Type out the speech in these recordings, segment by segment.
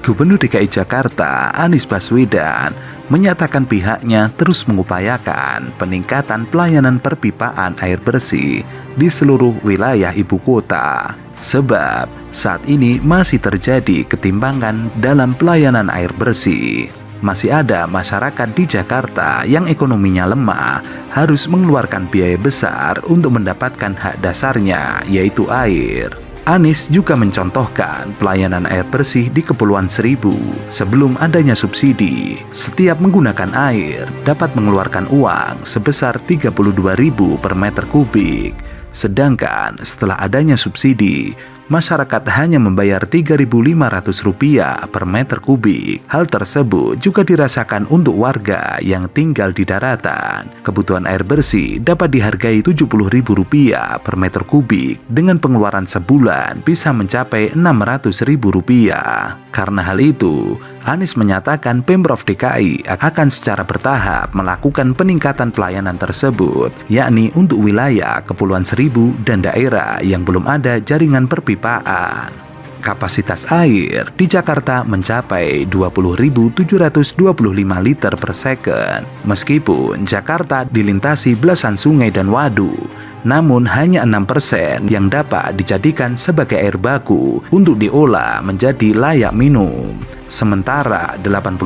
Gubernur DKI Jakarta Anies Baswedan menyatakan pihaknya terus mengupayakan peningkatan pelayanan perpipaan air bersih di seluruh wilayah ibu kota. Sebab saat ini masih terjadi ketimpangan dalam pelayanan air bersih. Masih ada masyarakat di Jakarta yang ekonominya lemah harus mengeluarkan biaya besar untuk mendapatkan hak dasarnya, yaitu air. Anies juga mencontohkan pelayanan air bersih di Kepulauan Seribu. Sebelum adanya subsidi, setiap menggunakan air dapat mengeluarkan uang sebesar 32.000 per meter kubik. Sedangkan setelah adanya subsidi, masyarakat hanya membayar Rp3.500 per meter kubik. Hal tersebut juga dirasakan untuk warga yang tinggal di daratan. Kebutuhan air bersih dapat dihargai Rp70.000 per meter kubik dengan pengeluaran sebulan bisa mencapai Rp600.000. Karena hal itu, Anies menyatakan Pemprov DKI akan secara bertahap melakukan peningkatan pelayanan tersebut, yakni untuk wilayah Kepulauan Seribu dan daerah yang belum ada jaringan perpipaan. Kapasitas air di Jakarta mencapai 20.725 liter per second. Meskipun Jakarta dilintasi belasan sungai dan waduk, namun hanya 6% yang dapat dijadikan sebagai air baku untuk diolah menjadi layak minum. Sementara 81%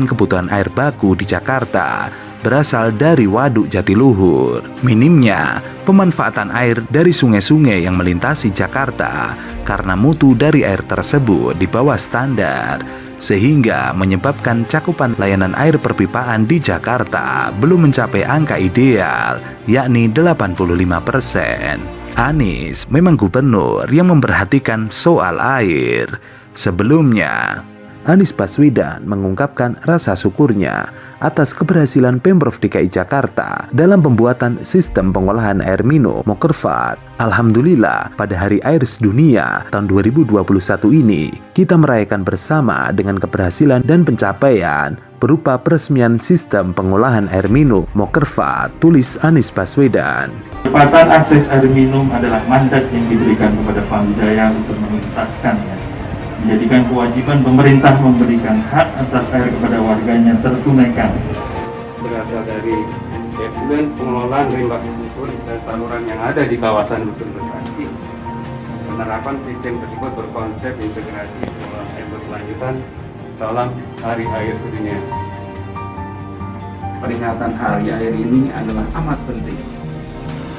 kebutuhan air baku di Jakarta berasal dari Waduk Jatiluhur. Minimnya pemanfaatan air dari sungai-sungai yang melintasi Jakarta karena mutu dari air tersebut di bawah standar, sehingga menyebabkan cakupan layanan air perpipaan di Jakarta belum mencapai angka ideal, yakni 85%. Anies memang gubernur yang memperhatikan soal air. Sebelumnya, Anies Baswedan mengungkapkan rasa syukurnya atas keberhasilan Pemprov DKI Jakarta dalam pembuatan sistem pengolahan air minum Mokerfat. Alhamdulillah, pada Hari Air Sedunia tahun 2021 ini, kita merayakan bersama dengan keberhasilan dan pencapaian berupa peresmian sistem pengolahan air minum Mokerfat, tulis Anies Baswedan. Kecepatan akses air minum adalah mandat yang diberikan kepada Pamjaya untuk menuntaskannya. Menjadikan kewajiban pemerintah memberikan hak atas air kepada warganya tertunaikan. Berasal dari efisien pengelolaan limbah susun dan saluran yang ada di kawasan dusun Bekasi. Penerapan sistem tersebut berkonsep integrasi pengelolaan air berkelanjutan dalam Hari Air Sedunia. Peringatan Hari Air ini adalah amat penting.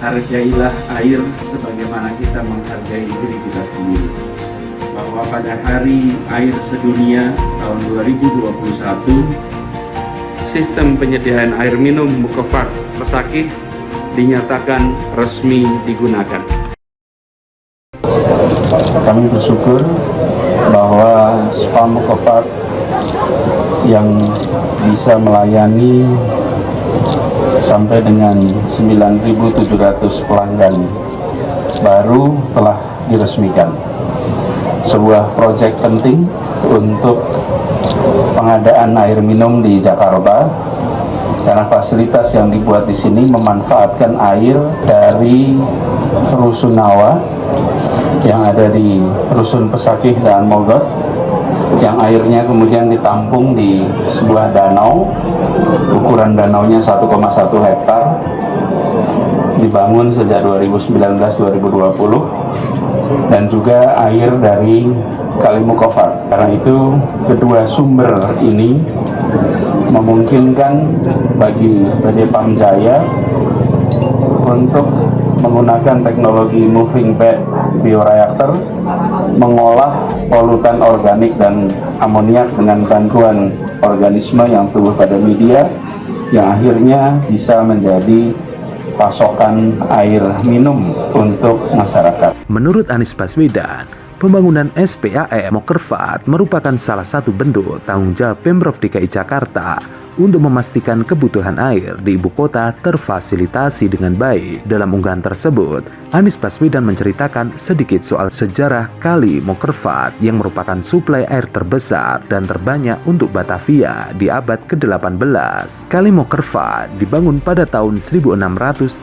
Hargailah air sebagaimana kita menghargai diri kita sendiri. Bahwa pada Hari Air Sedunia tahun 2021, sistem penyediaan air minum Mokerfat Pesakih dinyatakan resmi digunakan. Kami bersyukur bahwa Spam Mokerfat yang bisa melayani sampai dengan 9.700 pelanggan baru telah diresmikan. Sebuah proyek penting untuk pengadaan air minum di Jakarta, karena fasilitas yang dibuat di sini memanfaatkan air dari Rusunawa yang ada di Rusun Pesakih dan Mogot, yang airnya kemudian ditampung di sebuah danau, ukuran danaunya 1,1 hektar, dibangun sejak 2019-2020, dan juga air dari Kali Mokerfat. Karena itu kedua sumber ini memungkinkan bagi PT Pamjaya untuk menggunakan teknologi moving bed bioreaktor mengolah polutan organik dan amoniak dengan bantuan organisme yang tumbuh pada media, yang akhirnya bisa menjadi pasokan air minum untuk masyarakat. Menurut Anies Baswedan, pembangunan SPAM Mokerfat merupakan salah satu bentuk tanggung jawab Pemprov DKI Jakarta untuk memastikan kebutuhan air di ibu kota terfasilitasi dengan baik. Dalam unggahan tersebut, Anies Baswedan menceritakan sedikit soal sejarah Kali Mokerfat yang merupakan suplai air terbesar dan terbanyak untuk Batavia di abad ke-18. Kali Mokerfat dibangun pada tahun 1678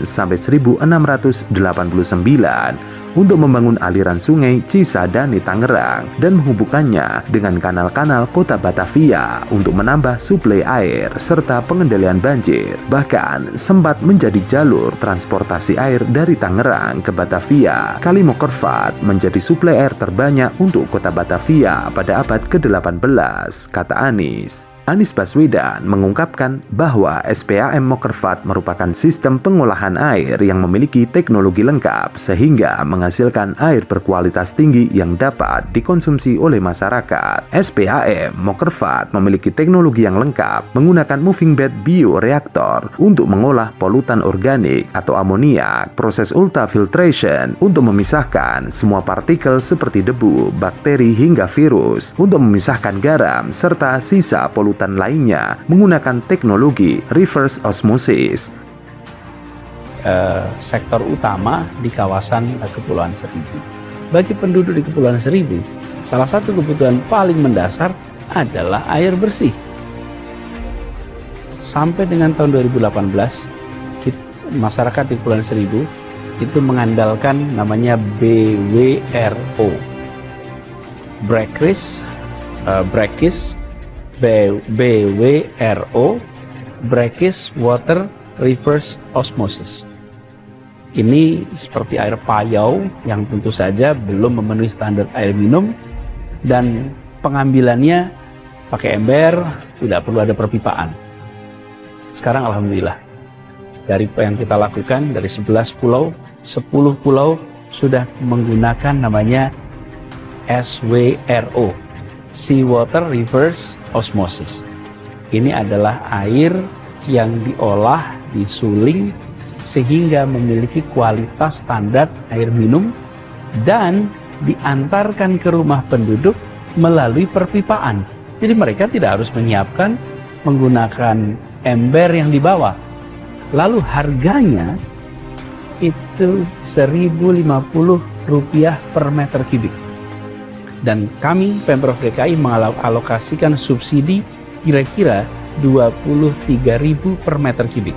sampai 1689 untuk membangun aliran sungai Cisadane Tangerang dan menghubungkannya dengan kanal-kanal kota Batavia untuk menambah suplai air serta pengendalian banjir. Bahkan sempat menjadi jalur transportasi air dari Tangerang ke Batavia. Kali Mokervat menjadi suplai air terbanyak untuk kota Batavia pada abad ke-18, kata Anies. Anies Baswedan mengungkapkan bahwa SPAM Mokervat merupakan sistem pengolahan air yang memiliki teknologi lengkap sehingga menghasilkan air berkualitas tinggi yang dapat dikonsumsi oleh masyarakat. SPAM Mokervat memiliki teknologi yang lengkap menggunakan moving bed bioreaktor untuk mengolah polutan organik atau amoniak, proses ultrafiltration untuk memisahkan semua partikel seperti debu, bakteri hingga virus, untuk memisahkan garam serta sisa polutan lainnya menggunakan teknologi reverse osmosis. Sektor utama di kawasan Kepulauan Seribu. Bagi penduduk di Kepulauan Seribu, salah satu kebutuhan paling mendasar adalah air bersih. Sampai dengan tahun 2018, masyarakat di Kepulauan Seribu itu mengandalkan namanya BWRO, BWRO, Brackish Water Reverse Osmosis. Ini seperti air payau yang tentu saja belum memenuhi standar air minum dan pengambilannya pakai ember, tidak perlu ada perpipaan. Sekarang alhamdulillah dari apa yang kita lakukan, dari 11 pulau, 10 pulau sudah menggunakan namanya SWRO, Seawater Reverse Osmosis. Ini adalah air yang diolah, disuling sehingga memiliki kualitas standar air minum dan diantarkan ke rumah penduduk melalui perpipaan. Jadi mereka tidak harus menyiapkan menggunakan ember yang dibawa. Lalu harganya itu Rp1.050 per meter kubik. Dan kami Pemprov DKI mengalokasikan subsidi kira-kira Rp23.000 per meter kubik.